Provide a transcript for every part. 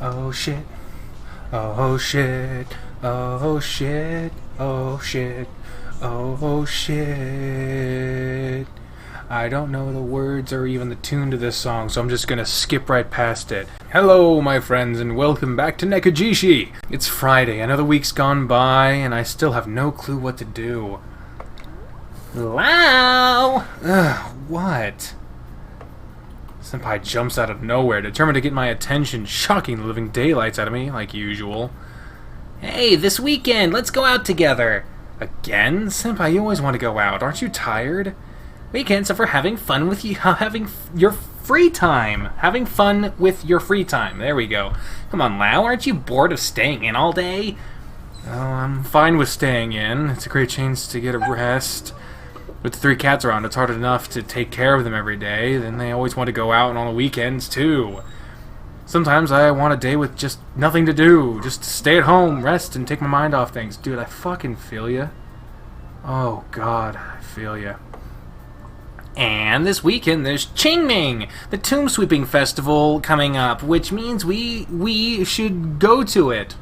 Oh shit. Oh shit. Oh shit. Oh shit. Oh shit. I don't know the words or even the tune to this song, so I'm just gonna skip right past it. Hello, my friends, and welcome back to Nekojishi! It's Friday, another week's gone by, and I still have no clue what to do. Wow! Ugh, what? Senpai jumps out of nowhere, determined to get my attention, shocking the living daylights out of me, like usual. Hey, this weekend, let's go out together! Again? Senpai, you always want to go out. Aren't you tired? Weekends are for having fun with you, having your free time. Having fun with your free time. There we go. Come on, Lau, aren't you bored of staying in all day? Oh, I'm fine with staying in. It's a great chance to get a rest. With the 3 cats around, it's hard enough to take care of them every day. Then they always want to go out on the weekends, too. Sometimes I want a day with just nothing to do. Just to stay at home, rest, and take my mind off things. Dude, I fucking feel ya. Oh, God, I feel ya. And this weekend there's Qingming, the Tomb Sweeping Festival coming up, which means we should go to it.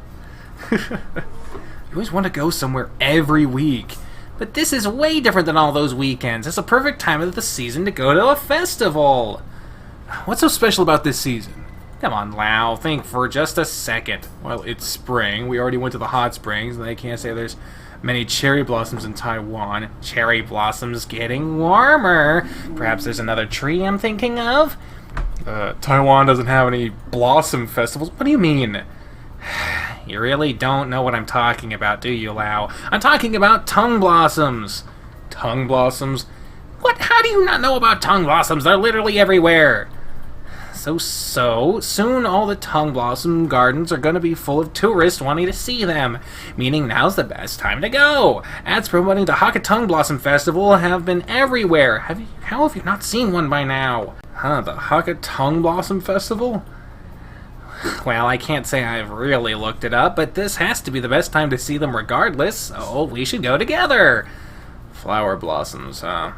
You always want to go somewhere every week. But this is way different than all those weekends. It's a perfect time of the season to go to a festival. What's so special about this season? Come on, Lau, think for just a second. Well, it's spring. We already went to the hot springs, and they can't say there's many cherry blossoms in Taiwan. Cherry blossoms getting warmer. Perhaps there's another tree I'm thinking of? Taiwan doesn't have any blossom festivals. What do you mean? You really don't know what I'm talking about, do you, Lau? I'm talking about tongue blossoms. Tongue blossoms? What? How do you not know about tongue blossoms? They're literally everywhere. So soon all the tongue blossom gardens are going to be full of tourists wanting to see them, meaning now's the best time to go. Ads promoting the Hakka Tongue Blossom Festival have been everywhere. How have you not seen one by now? Huh, the Hakka Tongue Blossom Festival? Well, I can't say I've really looked it up, but this has to be the best time to see them regardless, so we should go together. Flower blossoms, huh?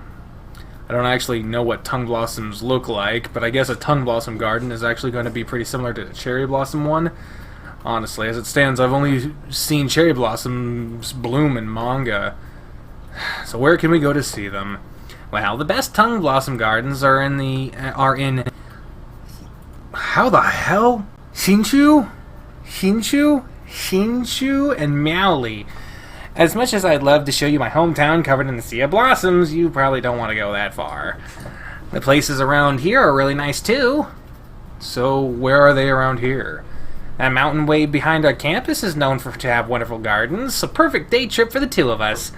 I don't actually know what tongue blossoms look like, but I guess a tongue blossom garden is actually going to be pretty similar to the cherry blossom one. Honestly, as it stands, I've only seen cherry blossoms bloom in manga. So where can we go to see them? Well, the best tongue blossom gardens are in how the hell? Hsinchu, and Miaoli. As much as I'd love to show you my hometown covered in the sea of blossoms, you probably don't want to go that far. The places around here are really nice too. So where are they around here? That mountain way behind our campus is known to have wonderful gardens. A perfect day trip for the 2 of us.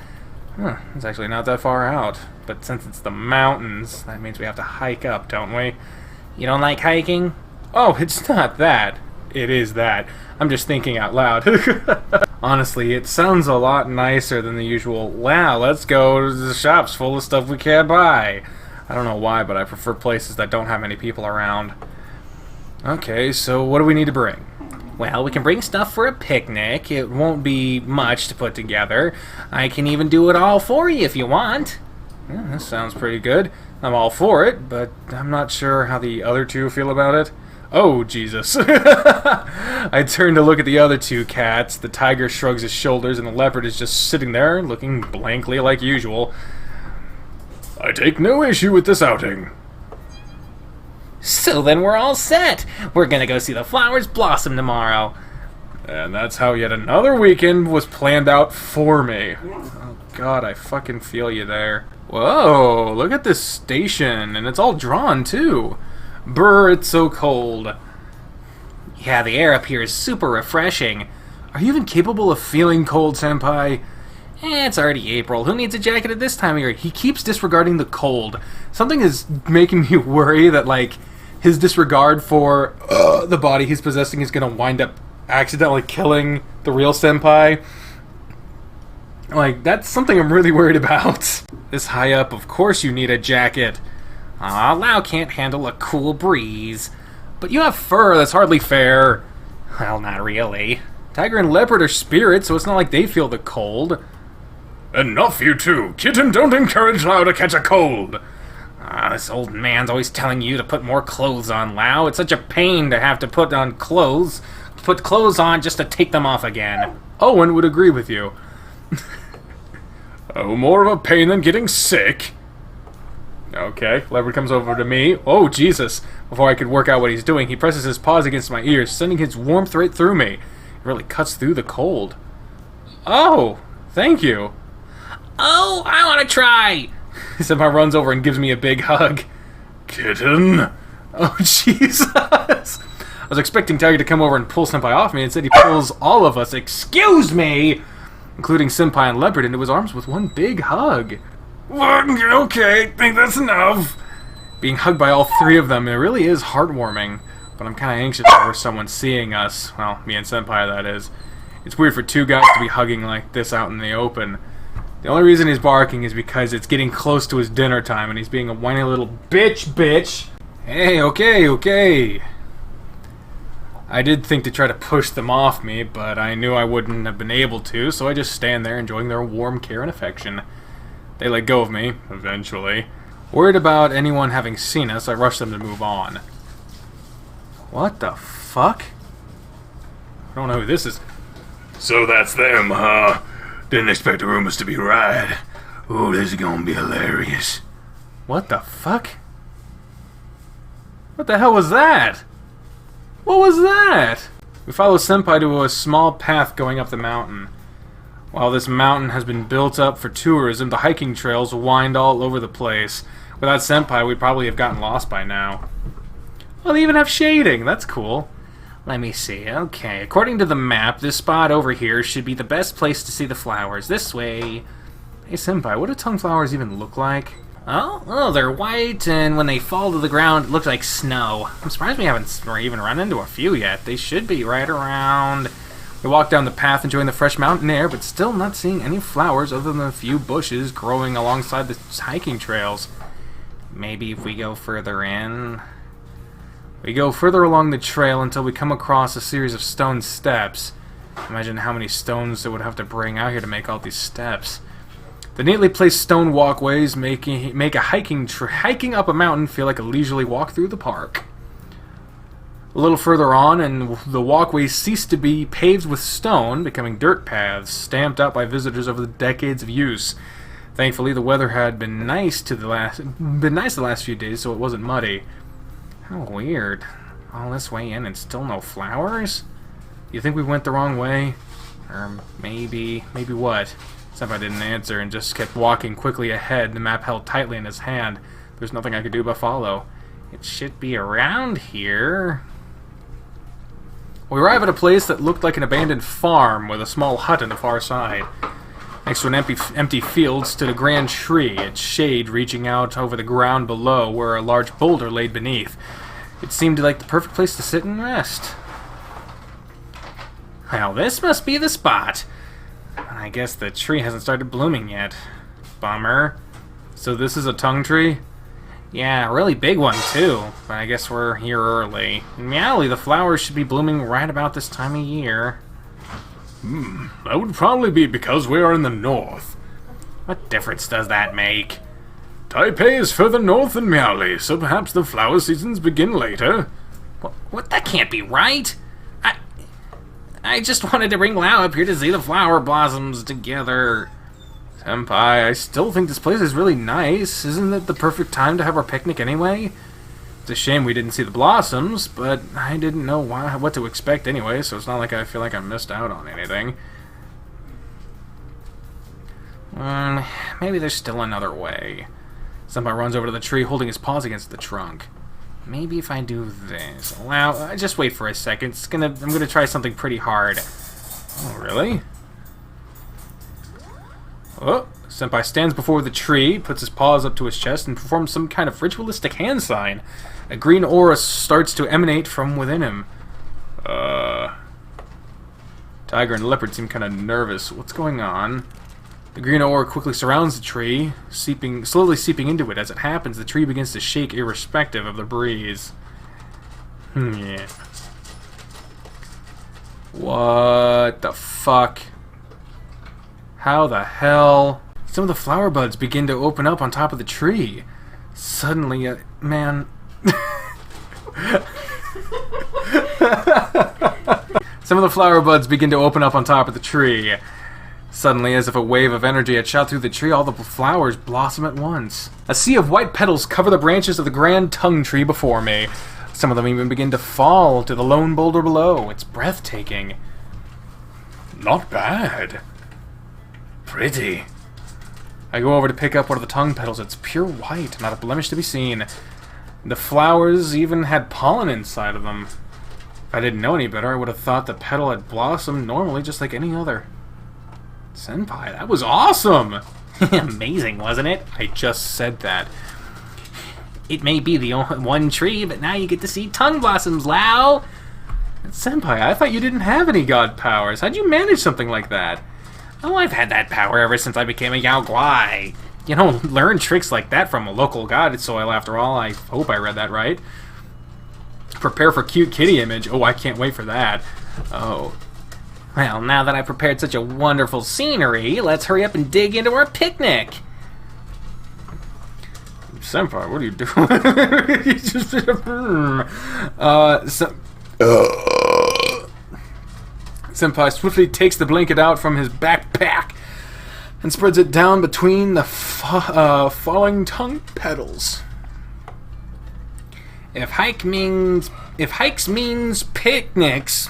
Huh, it's actually not that far out. But since it's the mountains, that means we have to hike up, don't we? You don't like hiking? Oh, it's not that. It is that. I'm just thinking out loud. Honestly, it sounds a lot nicer than the usual, wow, let's go to the shops full of stuff we can't buy. I don't know why, but I prefer places that don't have many people around. Okay, so what do we need to bring? Well, we can bring stuff for a picnic. It won't be much to put together. I can even do it all for you if you want. Yeah, that sounds pretty good. I'm all for it, but I'm not sure how the other 2 feel about it. Oh, Jesus. I turn to look at the other 2 cats. The tiger shrugs his shoulders, and the leopard is just sitting there, looking blankly like usual. I take no issue with this outing. So then we're all set. We're gonna go see the flowers blossom tomorrow. And that's how yet another weekend was planned out for me. Oh, God, I fucking feel you there. Whoa, look at this station, and it's all drawn, too. Brr, it's so cold. Yeah, the air up here is super refreshing. Are you even capable of feeling cold, Senpai? It's already April. Who needs a jacket at this time of year? He keeps disregarding the cold. Something is making me worry that, like, his disregard for the body he's possessing is going to wind up accidentally killing the real Senpai. Like, that's something I'm really worried about. This high up, of course you need a jacket. Aw, Lau can't handle a cool breeze. But you have fur, that's hardly fair. Well, not really. Tiger and leopard are spirits, so it's not like they feel the cold. Enough, you two! Kitten, don't encourage Lau to catch a cold! This old man's always telling you to put more clothes on, Lau. It's such a pain to have to put on clothes. Put clothes on just to take them off again. Owen would agree with you. Oh, more of a pain than getting sick. Okay, Leopard comes over to me. Oh, Jesus. Before I could work out what he's doing, he presses his paws against my ears, sending his warmth right through me. It really cuts through the cold. Oh, thank you. Oh, I want to try. Senpai runs over and gives me a big hug. Kitten? Oh, Jesus. I was expecting Tiger to come over and pull Senpai off me. Instead, he pulls all of us, excuse me, including Senpai and Leopard, into his arms with one big hug. Okay, think that's enough. Being hugged by all three of them, it really is heartwarming. But I'm kind of anxious for someone seeing us. Well, me and Senpai, that is. It's weird for two guys to be hugging like this out in the open. The only reason he's barking is because it's getting close to his dinner time and he's being a whiny little bitch. Hey, okay. I did think to try to push them off me, but I knew I wouldn't have been able to, so I just stand there enjoying their warm care and affection. They let go of me, eventually. Worried about anyone having seen us, I rushed them to move on. What the fuck? I don't know who this is. So that's them, huh? Didn't expect the rumors to be right. Oh, this is gonna be hilarious. What the fuck? What the hell was that? What was that? We follow Senpai to a small path going up the mountain. While this mountain has been built up for tourism, the hiking trails wind all over the place. Without Senpai, we'd probably have gotten lost by now. Well, they even have shading. That's cool. Let me see. Okay, according to the map, this spot over here should be the best place to see the flowers. This way. Hey, Senpai, what do tongue flowers even look like? Oh, they're white, and when they fall to the ground, it looks like snow. I'm surprised we haven't even run into a few yet. They should be right around. We walk down the path enjoying the fresh mountain air, but still not seeing any flowers other than a few bushes growing alongside the hiking trails. Maybe if we go further in. We go further along the trail until we come across a series of stone steps. Imagine how many stones they would have to bring out here to make all these steps. The neatly placed stone walkways make a hiking up a mountain feel like a leisurely walk through the park. A little further on, and the walkways cease to be paved with stone, becoming dirt paths stamped out by visitors over the decades of use. Thankfully, the weather had been nice the last few days, so it wasn't muddy. How weird. All this way in and still no flowers? You think we went the wrong way? Or maybe what? Senpai didn't answer and just kept walking quickly ahead, the map held tightly in his hand. There's nothing I could do but follow. It should be around here. We arrive at a place that looked like an abandoned farm with a small hut on the far side. Next to an empty field stood a grand tree, its shade reaching out over the ground below where a large boulder laid beneath. It seemed like the perfect place to sit and rest. Well, this must be the spot. I guess the tree hasn't started blooming yet. Bummer. So this is a tongue tree? Yeah, a really big one too, but I guess we're here early. In reality, the flowers should be blooming right about this time of year. That would probably be because we are in the north. What difference does that make? Taipei is further north than Miaoli, so perhaps the flower seasons begin later. What? That can't be right! I just wanted to bring Lau up here to see the flower blossoms together. Senpai, I still think this place is really nice. Isn't it the perfect time to have our picnic anyway? It's a shame we didn't see the blossoms, but I didn't know what to expect anyway, so it's not like I feel like I missed out on anything. Maybe there's still another way. Senpai runs over to the tree, holding his paws against the trunk. Maybe if I do this. Wow, just wait for a second. I'm gonna try something pretty hard. Oh, really? Oh, Senpai stands before the tree, puts his paws up to his chest, and performs some kind of ritualistic hand sign. A green aura starts to emanate from within him. Tiger and Leopard seem kind of nervous. What's going on? The green aura quickly surrounds the tree, slowly seeping into it. As it happens, the tree begins to shake irrespective of the breeze. Yeah. What the fuck? How the hell? Some of the flower buds begin to open up on top of the tree. Suddenly, man... Some of the flower buds begin to open up on top of the tree. Suddenly, as if a wave of energy had shot through the tree, all the flowers blossom at once. A sea of white petals cover the branches of the grand tongue tree before me. Some of them even begin to fall to the lone boulder below. It's breathtaking. Not bad. Pretty. I go over to pick up one of the tongue petals. It's pure white, not a blemish to be seen. The flowers even had pollen inside of them. If I didn't know any better, I would have thought the petal had blossomed normally just like any other. Senpai, that was awesome! Amazing, wasn't it? I just said that. It may be the only one tree, but now you get to see tongue blossoms, Lao! Senpai, I thought you didn't have any god powers. How'd you manage something like that? Oh, I've had that power ever since I became a Yao Guai. You don't learn tricks like that from a local god soil, after all. I hope I read that right. Prepare for cute kitty image. Oh, I can't wait for that. Oh. Well, now that I've prepared such a wonderful scenery, let's hurry up and dig into our picnic. Senpai, what are you doing? You just... Senpai swiftly takes the blanket out from his backpack and spreads it down between the falling tongue petals. If hikes means picnics,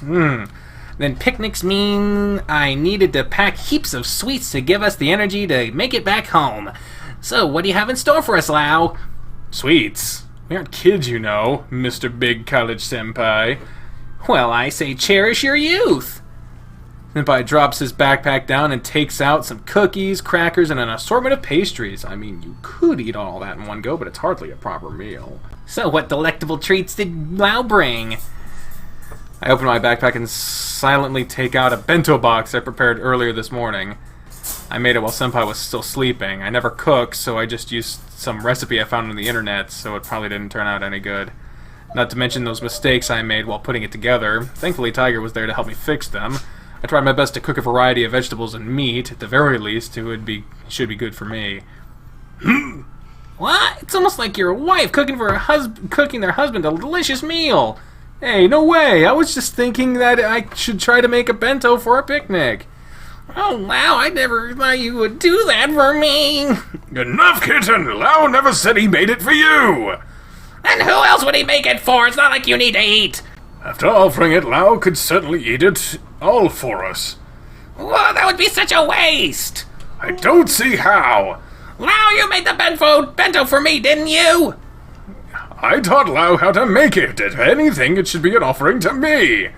then picnics mean I needed to pack heaps of sweets to give us the energy to make it back home. So, what do you have in store for us, Lao? Sweets? We aren't kids, you know, Mr. Big College Senpai. Well, I say cherish your youth. Senpai drops his backpack down and takes out some cookies, crackers, and an assortment of pastries. I mean, you could eat all that in one go, but it's hardly a proper meal. So what delectable treats did Lao bring? I open my backpack and silently take out a bento box I prepared earlier this morning. I made it while Senpai was still sleeping. I never cook, so I just used some recipe I found on the internet, so it probably didn't turn out any good. Not to mention those mistakes I made while putting it together. Thankfully, Tiger was there to help me fix them. I tried my best to cook a variety of vegetables and meat. At the very least, it should be good for me. What? It's almost like your wife cooking their husband a delicious meal. Hey, no way. I was just thinking that I should try to make a bento for a picnic. Oh, wow, I never thought you would do that for me. Enough, kitten. Lao never said he made it for you. And who else would he make it for? It's not like you need to eat. After offering it, Lao could certainly eat it all for us. Well, that would be such a waste. I don't see how. Lao, you made the bento for me, didn't you? I taught Lao how to make it. If anything, it should be an offering to me.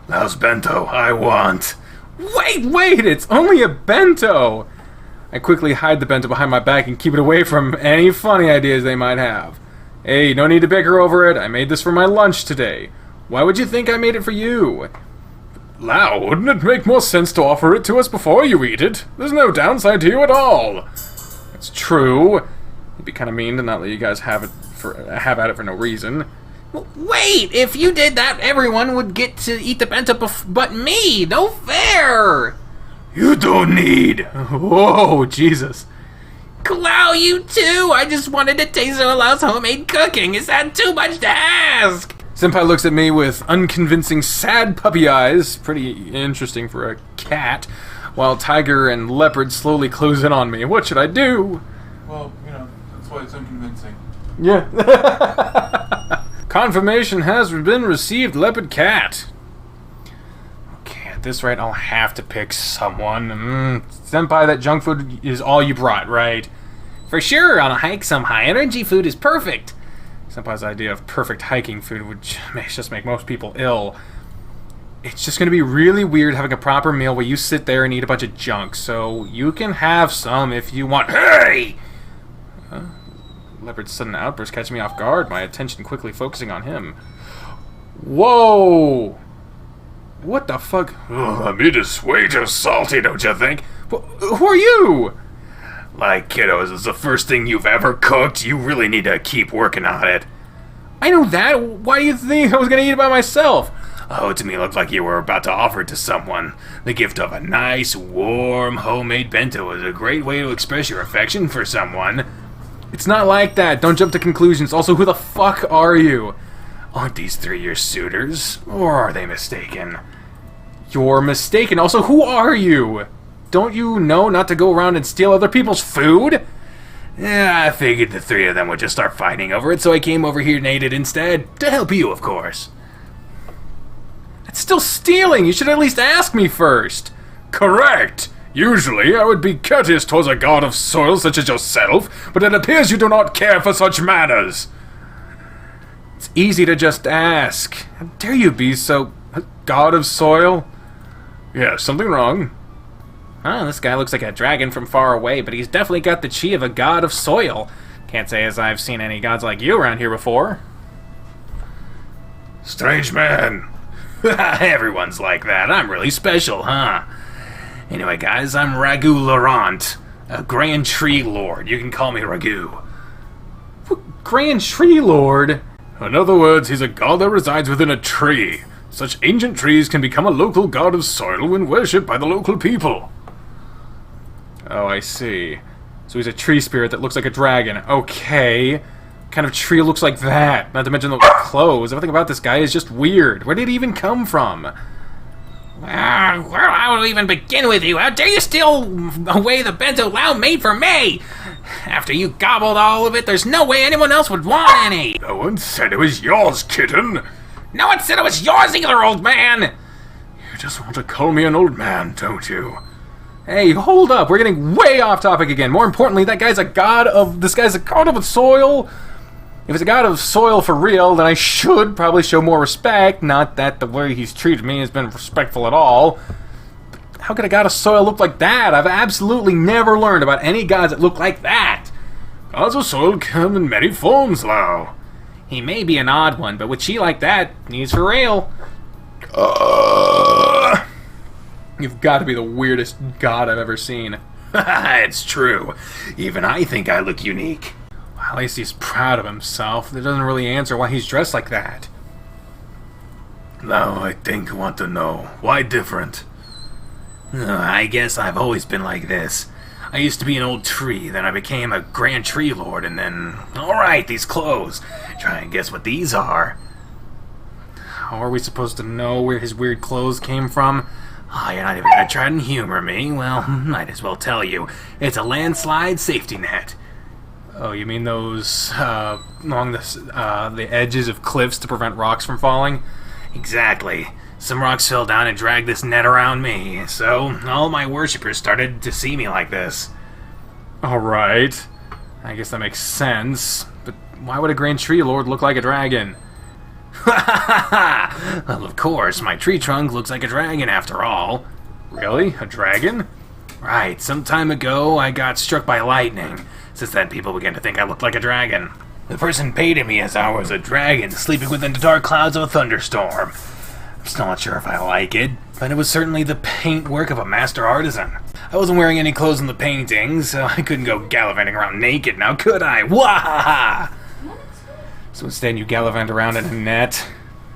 Lao's bento, I want. Wait, it's only a bento! I quickly hide the bento behind my back and keep it away from any funny ideas they might have. Hey, no need to bicker over it. I made this for my lunch today. Why would you think I made it for you? Lao, wouldn't it make more sense to offer it to us before you eat it? There's no downside to you at all. It's true. It'd be kind of mean to not let you guys have at it for no reason. Wait, if you did that, everyone would get to eat the bento but me. No fair. You don't need. Whoa, Jesus. Lao, you too. I just wanted to taste Lao's homemade cooking. Is that too much to ask? Senpai looks at me with unconvincing, sad puppy eyes. Pretty interesting for a cat. While Tiger and Leopard slowly close in on me. What should I do? Well, that's why it's unconvincing. Yeah. Confirmation has been received, Leopard Cat. Okay, at this rate, I'll have to pick someone. Senpai, that junk food is all you brought, right? For sure, on a hike, some high-energy food is perfect. Senpai's idea of perfect hiking food would just make most people ill. It's just going to be really weird having a proper meal where you sit there and eat a bunch of junk, so you can have some if you want. Hey! Leopard's sudden outburst catches me off guard, my attention quickly focusing on him. Whoa! What the fuck? Oh, the meat is way too salty, don't you think? Who are you? Like, kiddos, it's the first thing you've ever cooked. You really need to keep working on it. I know that. Why do you think I was going to eat it by myself? Oh, to me it looked like you were about to offer it to someone. The gift of a nice, warm, homemade bento is a great way to express your affection for someone. It's not like that. Don't jump to conclusions. Also, who the fuck are you? Aren't these 3 your suitors? Or are they mistaken? You're mistaken. Also, who are you? Don't you know not to go around and steal other people's food? Yeah, I figured the 3 of them would just start fighting over it, so I came over here naked instead. To help you, of course. It's still stealing. You should at least ask me first. Correct! Usually, I would be courteous towards a god of soil such as yourself, but it appears you do not care for such manners. It's easy to just ask. How dare you be so... god of soil? Yeah, something wrong. Huh, this guy looks like a dragon from far away, but he's definitely got the chi of a god of soil. Can't say as I've seen any gods like you around here before. Strange man. Everyone's like that. I'm really special, huh? Anyway, guys, I'm Ragu Laurent, a Grand Tree Lord. You can call me Ragu. Grand Tree Lord? In other words, he's a god that resides within a tree. Such ancient trees can become a local god of soil when worshipped by the local people. Oh, I see. So he's a tree spirit that looks like a dragon. Okay. What kind of tree looks like that? Not to mention the clothes. Everything about this guy is just weird. Where did he even come from? Where I will even begin with you? How dare you steal away the bento Lao made for me? After you gobbled all of it, there's no way anyone else would want any. No one said it was yours, kitten. No one said it was yours either, old man. You just want to call me an old man, don't you? Hey, hold up. We're getting way off topic again. More importantly, this guy's a god of soil. If it's a god of soil for real, then I should probably show more respect. Not that the way he's treated me has been respectful at all. But how could a god of soil look like that? I've absolutely never learned about any gods that look like that. Gods of soil come in many forms, Lao. He may be an odd one, but with chi like that, he's for real. You've got to be the weirdest god I've ever seen. It's true. Even I think I look unique. Well, at least he's proud of himself. That doesn't really answer why he's dressed like that. Now I think you want to know. Why different? I guess I've always been like this. I used to be an old tree, then I became a Grand Tree Lord, and then... Alright, these clothes. Try and guess what these are. How are we supposed to know where his weird clothes came from? Oh, you're not even gonna try and humor me? Well, might as well tell you. It's a landslide safety net. Oh, you mean those, along the edges of cliffs to prevent rocks from falling? Exactly. Some rocks fell down and dragged this net around me, so all my worshippers started to see me like this. Alright. I guess that makes sense. But why would a Grand Tree Lord look like a dragon? Well, of course, my tree trunk looks like a dragon after all. Really? A dragon? Right, some time ago I got struck by lightning. Since then, people began to think I looked like a dragon. The person painted me as I was a dragon sleeping within the dark clouds of a thunderstorm. I'm still not sure if I like it, but it was certainly the paint work of a master artisan. I wasn't wearing any clothes in the painting, so I couldn't go gallivanting around naked now, could I? Wahaha! So instead you gallivant around in a net?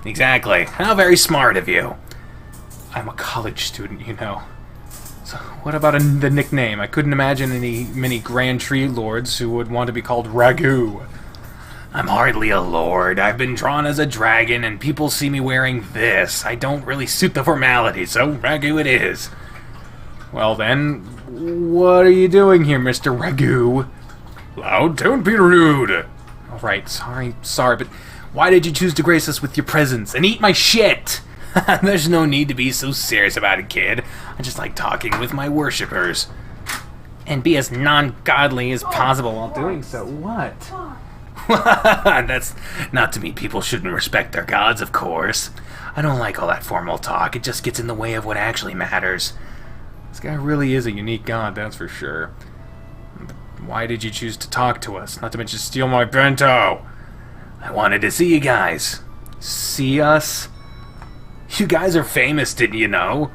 Exactly. How very smart of you. I'm a college student, you know. So what about the nickname? I couldn't imagine many Grand Tree Lords who would want to be called Ragu. I'm hardly a lord. I've been drawn as a dragon, and people see me wearing this. I don't really suit the formality, so Ragu it is. Well then, what are you doing here, Mr. Ragu? Loud, don't be rude. Alright, sorry, but why did you choose to grace us with your presence and eat my shit? There's no need to be so serious about it, kid. I just like talking with my worshippers. And be as non-godly as possible while doing so. What? That's not to mean people shouldn't respect their gods, of course. I don't like all that formal talk. It just gets in the way of what actually matters. This guy really is a unique god, that's for sure. But why did you choose to talk to us? Not to mention steal my bento. I wanted to see you guys. See us? You guys are famous, didn't you know?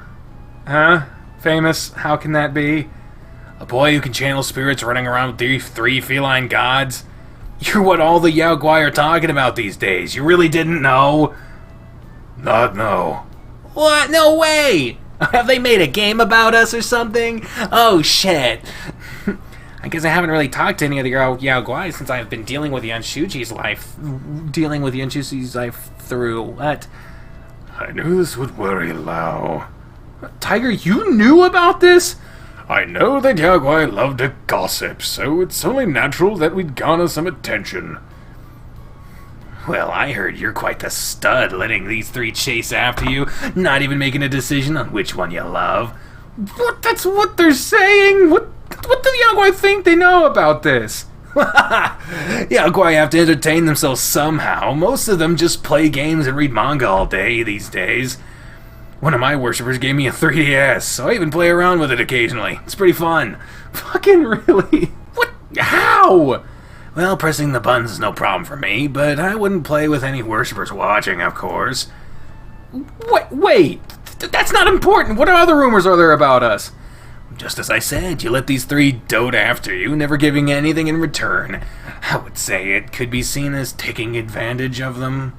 Huh? Famous? How can that be? A boy who can channel spirits running around with three feline gods? You're what all the Yao Guai are talking about these days. You really didn't know? Not know. What? No way! Have they made a game about us or something? Oh, shit. I guess I haven't really talked to any of the Yao Guai since I've been dealing with Yanshuji's life through what? I knew this would worry Lao. Tiger, you knew about this? I know that Yao Guai loved to gossip, so it's only natural that we'd garner some attention. Well, I heard you're quite the stud, letting these three chase after you, not even making a decision on which one you love. What? That's what they're saying? What do the Yao Guai think they know about this? Yao Guai have to entertain themselves somehow. Most of them just play games and read manga all day these days. One of my worshippers gave me a 3DS, so I even play around with it occasionally. It's pretty fun. Fucking really? What? How? Well, pressing the buttons is no problem for me, but I wouldn't play with any worshippers watching, of course. Wait. That's not important. What other rumors are there about us? Just as I said, you let these three dote after you, never giving anything in return. I would say it could be seen as taking advantage of them.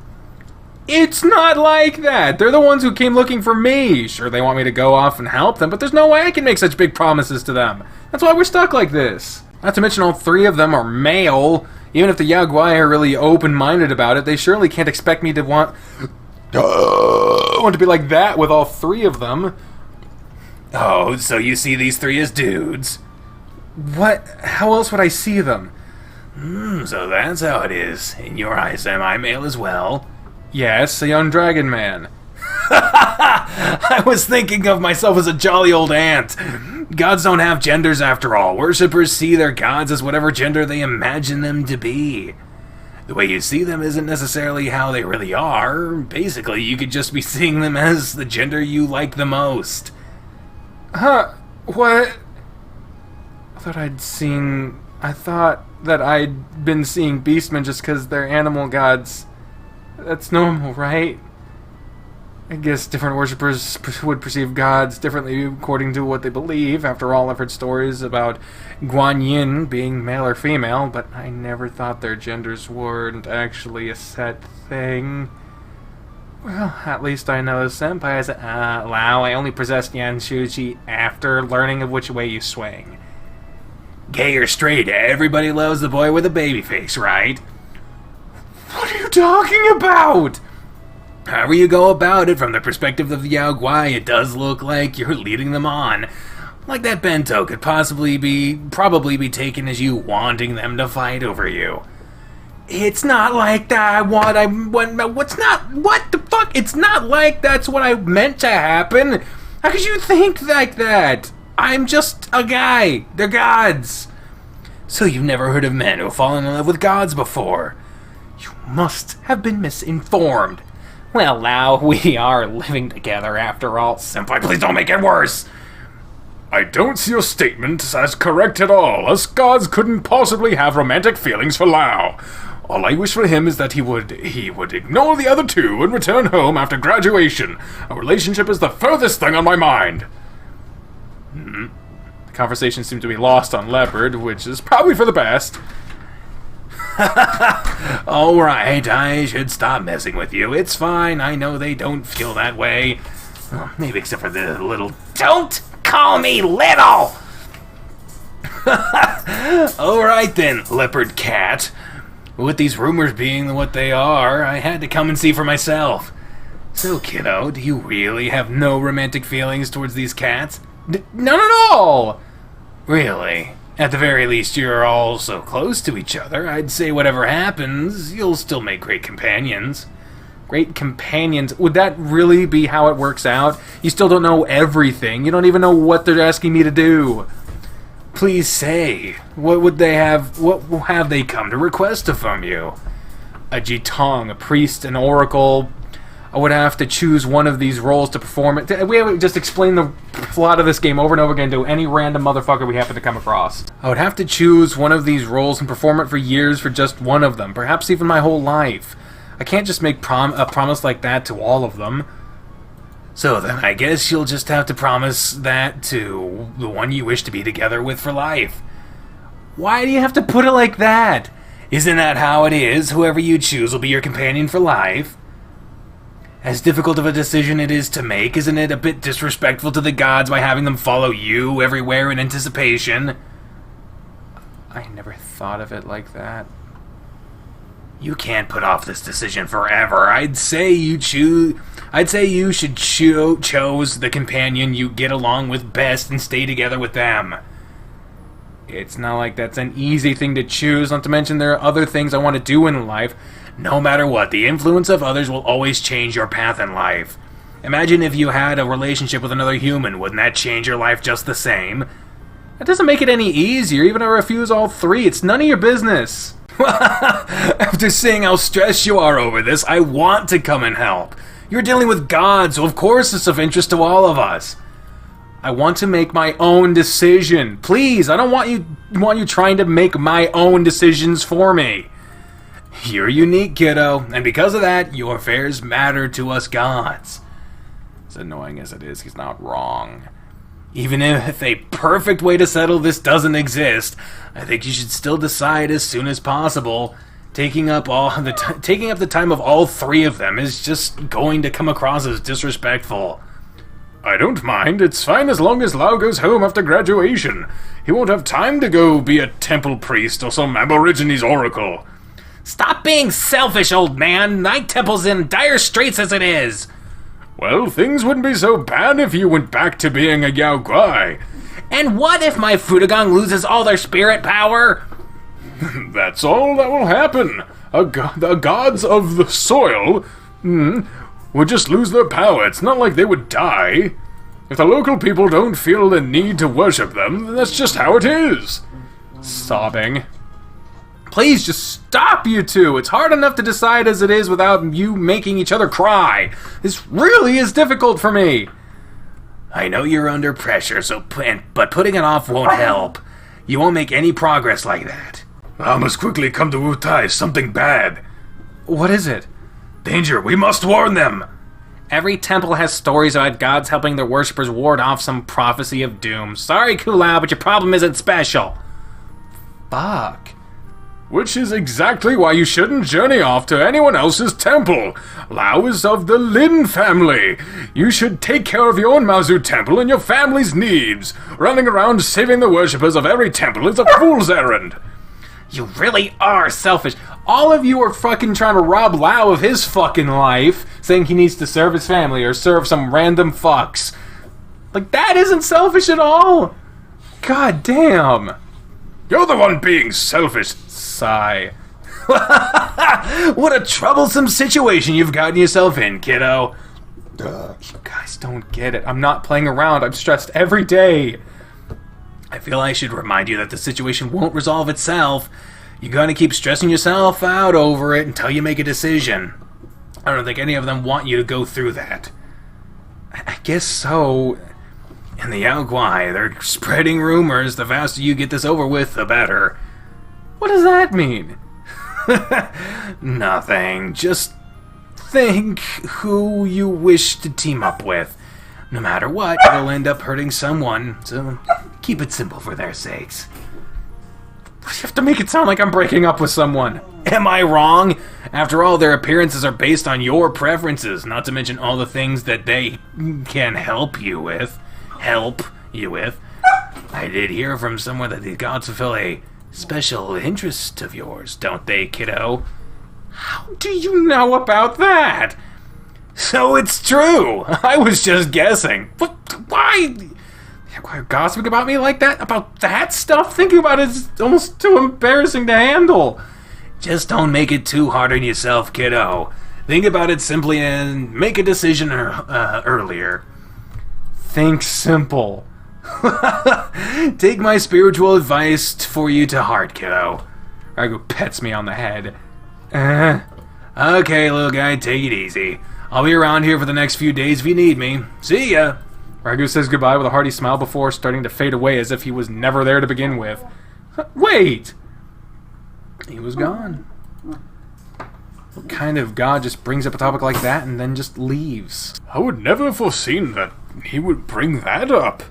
It's not like that. They're the ones who came looking for me. Sure, they want me to go off and help them, but there's no way I can make such big promises to them. That's why we're stuck like this. Not to mention all three of them are male. Even if the Yao Guai are really open-minded about it, they surely can't expect me to want to be like that with all three of them. Oh, so you see these three as dudes? What? How else would I see them? So that's how it is. In your eyes, am I male as well? Yes, a young dragon man. I was thinking of myself as a jolly old ant. Gods don't have genders after all. Worshippers see their gods as whatever gender they imagine them to be. The way you see them isn't necessarily how they really are. Basically, you could just be seeing them as the gender you like the most. Huh? What? I thought that I'd been seeing beastmen just because they're animal gods. That's normal, right? I guess different worshippers would perceive gods differently according to what they believe. After all, I've heard stories about Guan Yin being male or female, but I never thought their genders weren't actually a set thing. Well, at least I know Senpai is Lao. I only possessed Yanshuji after learning of which way you swing. Gay or straight, everybody loves the boy with a baby face, right? What are you talking about? However you go about it, from the perspective of the Yao Guai, it does look like you're leading them on. Like that bento could probably be taken as you wanting them to fight over you. It's not like that. What the fuck? It's not like that's what I meant to happen. How could you think like that? I'm just a guy. They're gods. So you've never heard of men who have fallen in love with gods before? You must have been misinformed. Well, Lao, we are living together after all. Senpai, please don't make it worse. I don't see your statement as correct at all. Us gods couldn't possibly have romantic feelings for Lao. All I wish for him is that he would ignore the other two and return home after graduation. A relationship is the furthest thing on my mind. The conversation seemed to be lost on Leopard, which is probably for the best. Alright, I should stop messing with you. It's fine, I know they don't feel that way. Well, maybe except for the little... Don't call me little! Alright then, leopard cat. With these rumors being what they are, I had to come and see for myself. So, kiddo, do you really have no romantic feelings towards these cats? None at all! Really? At the very least, you're all so close to each other. I'd say whatever happens, you'll still make great companions. Great companions? Would that really be how it works out? You still don't know everything. You don't even know what they're asking me to do. Please say, what have they come to request from you? A Jitong, a priest, an oracle. I would have to choose one of these roles to perform it. We have just explain the plot of this game over and over again to any random motherfucker we happen to come across. I would have to choose one of these roles and perform it for years for just one of them, perhaps even my whole life. I can't just make a promise like that to all of them. So then I guess you'll just have to promise that to the one you wish to be together with for life. Why do you have to put it like that? Isn't that how it is? Whoever you choose will be your companion for life. As difficult of a decision it is to make, isn't it a bit disrespectful to the gods by having them follow you everywhere in anticipation? I never thought of it like that. You can't put off this decision forever. I'd say you should chose the companion you get along with best and stay together with them. It's not like that's an easy thing to choose, not to mention there are other things I want to do in life. No matter what, the influence of others will always change your path in life. Imagine if you had a relationship with another human. Wouldn't that change your life just the same? That doesn't make it any easier, even if I refuse all three. It's none of your business. After seeing how stressed you are over this, I want to come and help. You're dealing with God, so of course it's of interest to all of us. I want to make my own decision. Please, I don't want you trying to make my own decisions for me. You're unique, kiddo, and because of that, your affairs matter to us gods. As annoying as it is, he's not wrong. Even if a perfect way to settle this doesn't exist, I think you should still decide as soon as possible. Taking up the time of all three of them is just going to come across as disrespectful. I don't mind. It's fine as long as Lau goes home after graduation. He won't have time to go be a temple priest or some Aborigines oracle. Stop being selfish, old man. Night Temple's in dire straits as it is. Well, things wouldn't be so bad if you went back to being a Yao Guai. And what if my Fudagang loses all their spirit power? That's all that will happen. The gods of the soil would just lose their power. It's not like they would die. If the local people don't feel the need to worship them, then that's just how it is. Sobbing. Please just stop, you two. It's hard enough to decide as it is without you making each other cry. This really is difficult for me. I know you're under pressure, but putting it off won't help. You won't make any progress like that. I must quickly come to Wutai. Something bad. What is it? Danger. We must warn them. Every temple has stories about gods helping their worshippers ward off some prophecy of doom. Sorry, Kulao, but your problem isn't special. Fuck. Which is exactly why you shouldn't journey off to anyone else's temple. Lao is of the Lin family. You should take care of your own Mazu temple and your family's needs. Running around saving the worshippers of every temple is a fool's errand. You really are selfish. All of you are fucking trying to rob Lao of his fucking life, saying he needs to serve his family or serve some random fucks. Like, that isn't selfish at all. God damn. You're the one being selfish. Sigh. What a troublesome situation you've gotten yourself in, kiddo. You guys don't get it. I'm not playing around. I'm stressed every day. I feel I should remind you that the situation won't resolve itself. You're gonna keep stressing yourself out over it until you make a decision. I don't think any of them want you to go through that. I guess so. In the Yao Guai, they're spreading rumors. The faster you get this over with, the better. What does that mean? Nothing. Just think who you wish to team up with. No matter what, you'll end up hurting someone, so keep it simple for their sakes. You have to make it sound like I'm breaking up with someone. Am I wrong? After all, their appearances are based on your preferences, not to mention all the things that they can help you with. I did hear from someone that the gods fulfill a special interest of yours, don't they, kiddo? How do you know about that? So it's true. I was just guessing. But why? Why gossiping about me like that? About that stuff? Thinking about it is almost too embarrassing to handle. Just don't make it too hard on yourself, kiddo. Think about it simply and make a decision earlier. Think simple. Take my spiritual advice for you to heart, kiddo. Ragu pets me on the head. Okay, little guy, take it easy. I'll be around here for the next few days if you need me. See ya! Ragu says goodbye with a hearty smile before starting to fade away as if he was never there to begin with. Wait! He was gone. What kind of god just brings up a topic like that and then just leaves? I would never have foreseen that he would bring that up.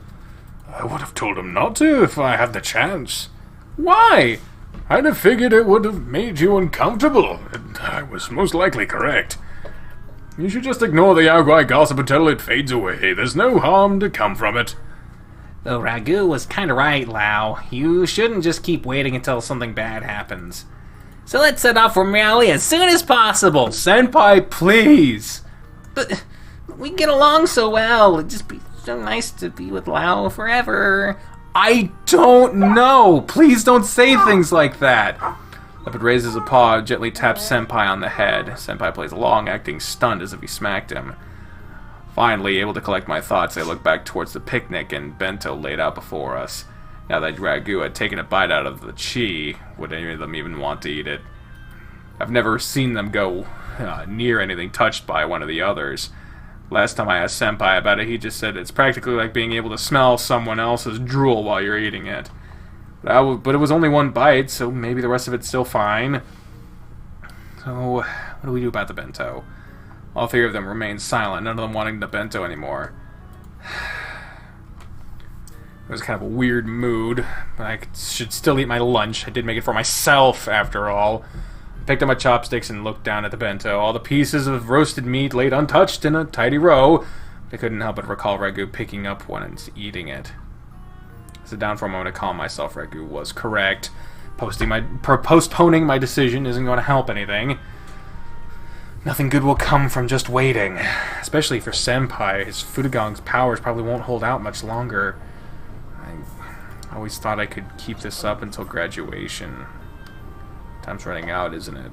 I would have told him not to if I had the chance. Why? I'd have figured it would have made you uncomfortable, and I was most likely correct. You should just ignore the Yao Guai gossip until it fades away. There's no harm to come from it. Though Ragu was kinda right, Lao. You shouldn't just keep waiting until something bad happens. So let's set off from Rally as soon as possible. Senpai, please! But we get along so well. It'd just be so nice to be with Lao forever. I don't know! Please don't say things like that! Leopard raises a paw, gently taps Senpai on the head. Senpai plays along, acting stunned as if he smacked him. Finally, able to collect my thoughts, I look back towards the picnic and bento laid out before us. Now that Ragu had taken a bite out of the chi, would any of them even want to eat it? I've never seen them go near anything touched by one of the others. Last time I asked Senpai about it, he just said it's practically like being able to smell someone else's drool while you're eating it. But it was only one bite, so maybe the rest of it's still fine. So, what do we do about the bento? All three of them remained silent, none of them wanting the bento anymore. It was kind of a weird mood, but I should still eat my lunch. I did make it for myself, after all. I picked up my chopsticks and looked down at the bento. All the pieces of roasted meat laid untouched in a tidy row. I couldn't help but recall Ragu picking up one and eating it. I sat down for a moment to calm myself. Ragu was correct. Postponing my decision isn't going to help anything. Nothing good will come from just waiting. Especially for Senpai. His Fudagong's powers probably won't hold out much longer. I always thought I could keep this up until graduation. Time's running out, isn't it?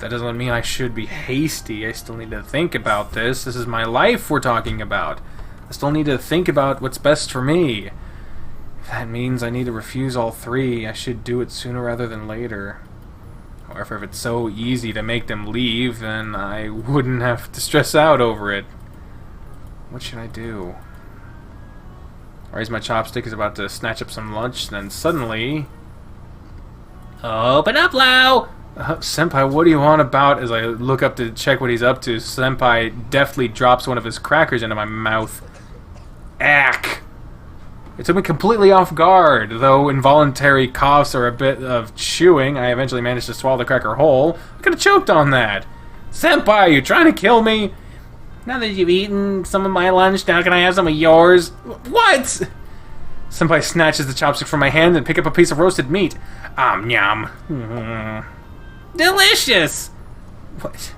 That doesn't mean I should be hasty. I still need to think about this. This is my life we're talking about. I still need to think about what's best for me. If that means I need to refuse all three, I should do it sooner rather than later. However, if it's so easy to make them leave, then I wouldn't have to stress out over it. What should I do? I raise my chopstick, is about to snatch up some lunch, then suddenly... Open up, Lao! Senpai, what do you want about? As I look up to check what he's up to, Senpai deftly drops one of his crackers into my mouth. Ack! It took me completely off guard. Though involuntary coughs or a bit of chewing, I eventually managed to swallow the cracker whole. I could have choked on that. Senpai, you trying to kill me? Now that you've eaten some of my lunch, now can I have some of yours? What? Senpai snatches the chopstick from my hand and pick up a piece of roasted meat. Nyam. Delicious! What?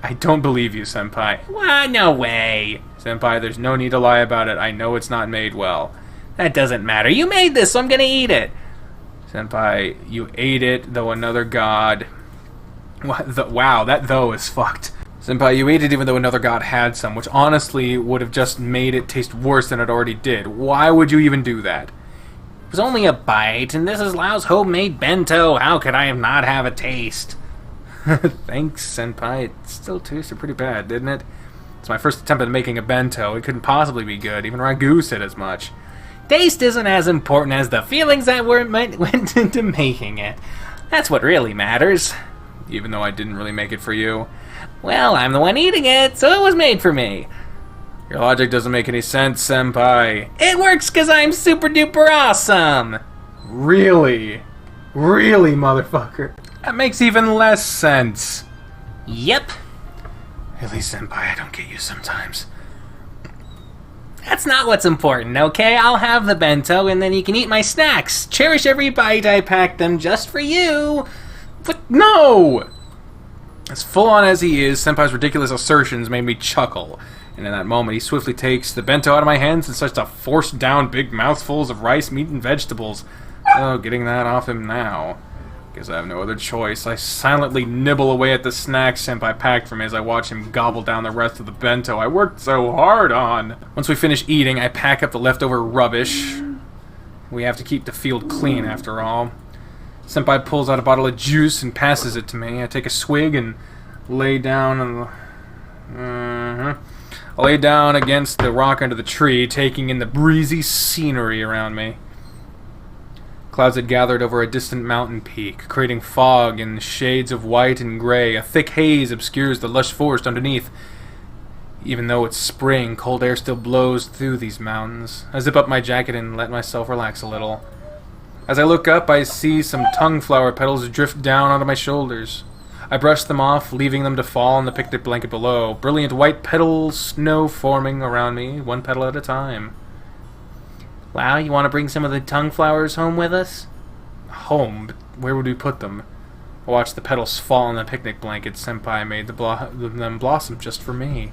I don't believe you, Senpai. What? No way. Senpai, there's no need to lie about it. I know it's not made well. That doesn't matter. You made this, so I'm gonna eat it. Senpai, you ate it, though another god... Wow, that though is fucked. Senpai, you ate it even though another god had some, which honestly would have just made it taste worse than it already did. Why would you even do that? It was only a bite, and this is Lao's homemade bento. How could I not have a taste? Thanks, Senpai. It still tasted pretty bad, didn't it? It's my first attempt at making a bento. It couldn't possibly be good. Even Ragu said as much. Taste isn't as important as the feelings that went into making it. That's what really matters. Even though I didn't really make it for you. Well, I'm the one eating it, so it was made for me. Your logic doesn't make any sense, Senpai. It works because I'm super duper awesome. Really? Really, motherfucker? That makes even less sense. Yep. Really, Senpai, I don't get you sometimes. That's not what's important, okay? I'll have the bento, and then you can eat my snacks. Cherish every bite. I packed them just for you. But no! As full-on as he is, Senpai's ridiculous assertions made me chuckle. And in that moment, he swiftly takes the bento out of my hands and starts to force down big mouthfuls of rice, meat, and vegetables. Oh, getting that off him now. Guess I have no other choice. I silently nibble away at the snacks Senpai packed for me as I watch him gobble down the rest of the bento I worked so hard on. Once we finish eating, I pack up the leftover rubbish. We have to keep the field clean, after all. Senpai pulls out a bottle of juice and passes it to me. I take a swig and lay down on the... I lay down against the rock under the tree, taking in the breezy scenery around me. Clouds had gathered over a distant mountain peak, creating fog in shades of white and gray. A thick haze obscures the lush forest underneath. Even though it's spring, cold air still blows through these mountains. I zip up my jacket and let myself relax a little. As I look up, I see some tongue flower petals drift down onto my shoulders. I brush them off, leaving them to fall on the picnic blanket below. Brilliant white petals, snow forming around me, one petal at a time. Wow, you want to bring some of the tongue flowers home with us? Home? But where would we put them? I watched the petals fall on the picnic blanket Senpai made them blossom just for me.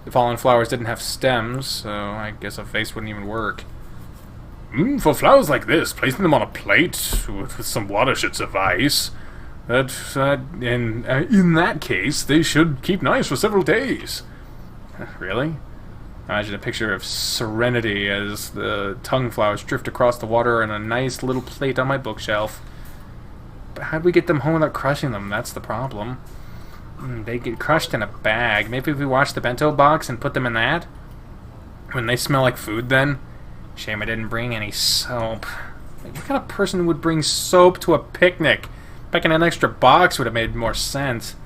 The fallen flowers didn't have stems, so I guess a vase wouldn't even work. For flowers like this, placing them on a plate with some water should suffice. In that case, they should keep nice for several days. Really? Imagine a picture of serenity as the tongue flowers drift across the water on a nice little plate on my bookshelf. But how'd we get them home without crushing them? That's the problem. They get crushed in a bag. Maybe if we wash the bento box and put them in that? Wouldn't they smell like food then? Shame I didn't bring any soap. Like, what kind of person would bring soap to a picnic? Packing an extra box would have made more sense.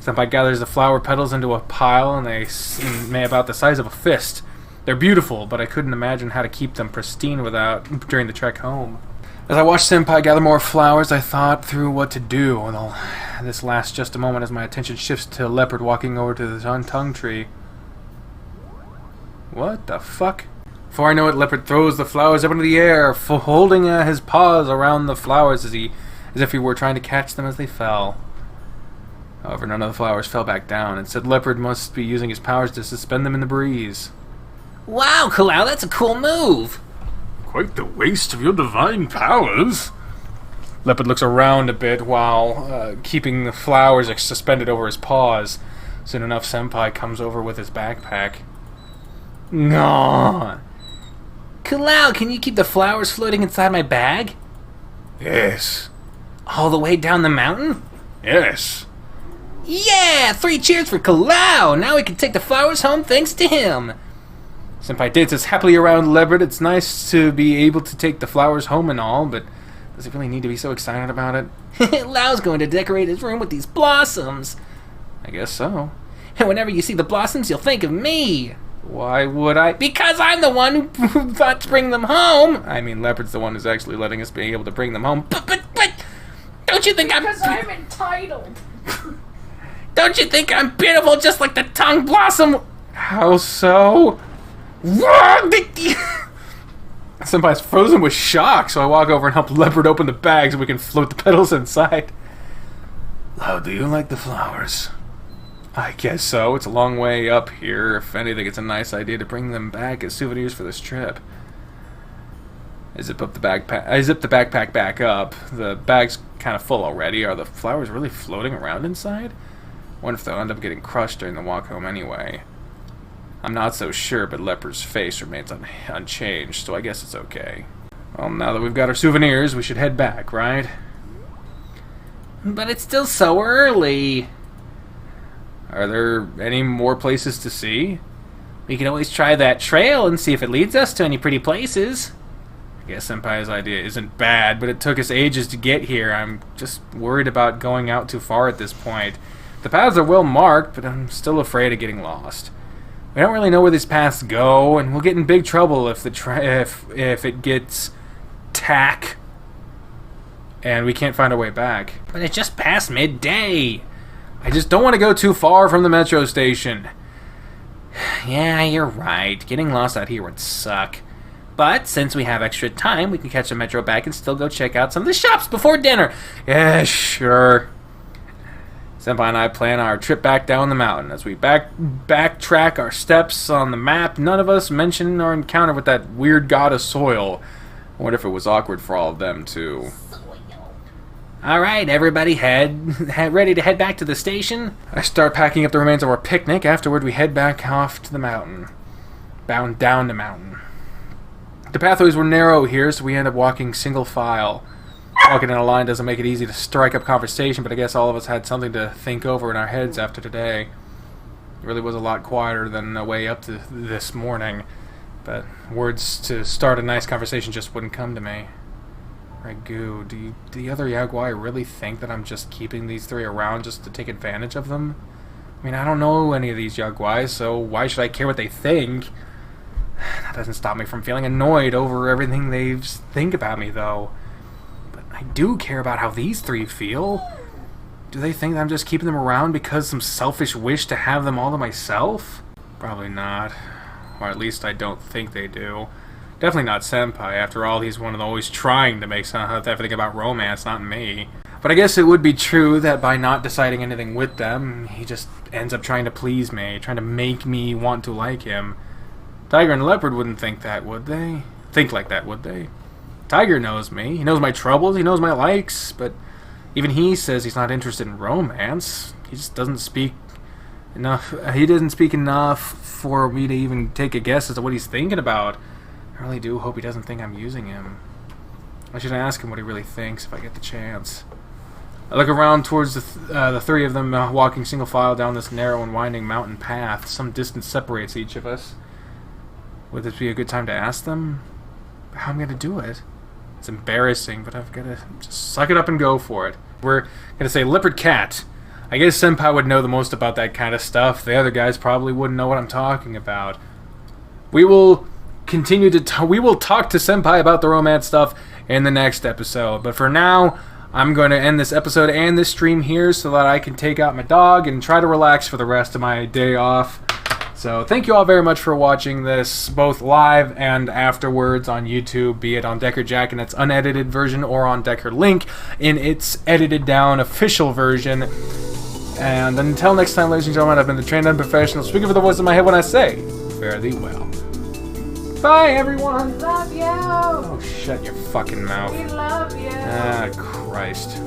Senpai gathers the flower petals into a pile, and they seem about the size of a fist. They're beautiful, but I couldn't imagine how to keep them pristine during the trek home. As I watched Senpai gather more flowers, I thought through what to do. Although this lasts just a moment as my attention shifts to a leopard walking over to the tongue tree. What the fuck? Before I know it, Leopard throws the flowers up into the air, holding his paws around the flowers as if he were trying to catch them as they fell. However, none of the flowers fell back down. Instead, Leopard must be using his powers to suspend them in the breeze. Wow, Kalau, that's a cool move! Quite the waste of your divine powers. Leopard looks around a bit while keeping the flowers suspended over his paws. Soon enough, Senpai comes over with his backpack. No. Kalau, can you keep the flowers floating inside my bag? Yes. All the way down the mountain? Yes. Yeah! 3 cheers for Kalau! Now we can take the flowers home thanks to him! Senpai dances happily around Leopard. It's nice to be able to take the flowers home and all, but does he really need to be so excited about it? Lau's going to decorate his room with these blossoms! I guess so. And whenever you see the blossoms, you'll think of me! Why would I? Because I'm the one who thought to bring them home! I mean, Leopard's the one who's actually letting us be able to bring them home. But, don't you think Because I'm entitled. Don't you think I'm beautiful just like the tongue blossom? How so? Senpai's frozen with shock, so I walk over and help Leopard open the bag so we can float the petals inside. How do you like the flowers? I guess so. It's a long way up here. If anything, it's a nice idea to bring them back as souvenirs for this trip. I zip the backpack back up. The bag's kind of full already. Are the flowers really floating around inside? I wonder if they'll end up getting crushed during the walk home anyway. I'm not so sure, but Leopard's face remains unchanged, so I guess it's okay. Well, now that we've got our souvenirs, we should head back, right? But it's still so early. Are there any more places to see? We can always try that trail and see if it leads us to any pretty places. I guess Senpai's idea isn't bad, but it took us ages to get here. I'm just worried about going out too far at this point. The paths are well marked, but I'm still afraid of getting lost. We don't really know where these paths go, and we'll get in big trouble if if it gets tack and we can't find our way back. But it's just past midday. I just don't want to go too far from the metro station. Yeah, you're right. Getting lost out here would suck. But since we have extra time, we can catch the metro back and still go check out some of the shops before dinner. Yeah, sure. Senpai and I plan our trip back down the mountain. As we backtrack our steps on the map, none of us mention our encounter with that weird god of soil. I wonder if it was awkward for all of them, too. Alright, everybody ready to head back to the station? I start packing up the remains of our picnic. Afterward, we head back off to the mountain. Bound down the mountain. The pathways were narrow here, so we end up walking single file. Walking in a line doesn't make it easy to strike up conversation, but I guess all of us had something to think over in our heads after today. It really was a lot quieter than the way up to this morning, but words to start a nice conversation just wouldn't come to me. Ragu, do the other Yaguai really think that I'm just keeping these three around just to take advantage of them? I mean, I don't know any of these Yaguai, so why should I care what they think? That doesn't stop me from feeling annoyed over everything they think about me, though. But I do care about how these three feel. Do they think that I'm just keeping them around because some selfish wish to have them all to myself? Probably not. Or at least I don't think they do. Definitely not Senpai. After all, he's one of the always trying to make everything about romance, not me. But I guess it would be true that by not deciding anything with them, he just ends up trying to please me, trying to make me want to like him. Tiger and Leopard wouldn't think that, would they? Think like that, would they? Tiger knows me. He knows my troubles. He knows my likes. But even he says he's not interested in romance. He just doesn't speak enough. He doesn't speak enough for me to even take a guess as to what he's thinking about. I really do hope he doesn't think I'm using him. I should ask him what he really thinks if I get the chance. I look around towards the three of them walking single file down this narrow and winding mountain path. Some distance separates each of us. Would this be a good time to ask them? How am I going to do it? It's embarrassing, but I've got to just suck it up and go for it. We're going to say Leopard Cat. I guess Senpai would know the most about that kind of stuff. The other guys probably wouldn't know what I'm talking about. We will continue to we will talk to Senpai about the romance stuff in the next episode. But for now, I'm going to end this episode and this stream here so that I can take out my dog and try to relax for the rest of my day off. So thank you all very much for watching this, both live and afterwards on YouTube, be it on Decker Jack in its unedited version or on Decker Link in its edited down official version. And until next time, ladies and gentlemen, I've been the trained unprofessional, speaking for the voice in my head when I say, fare thee well. Bye, everyone! Love you! Oh, shut your fucking mouth. We love you! Ah, Christ.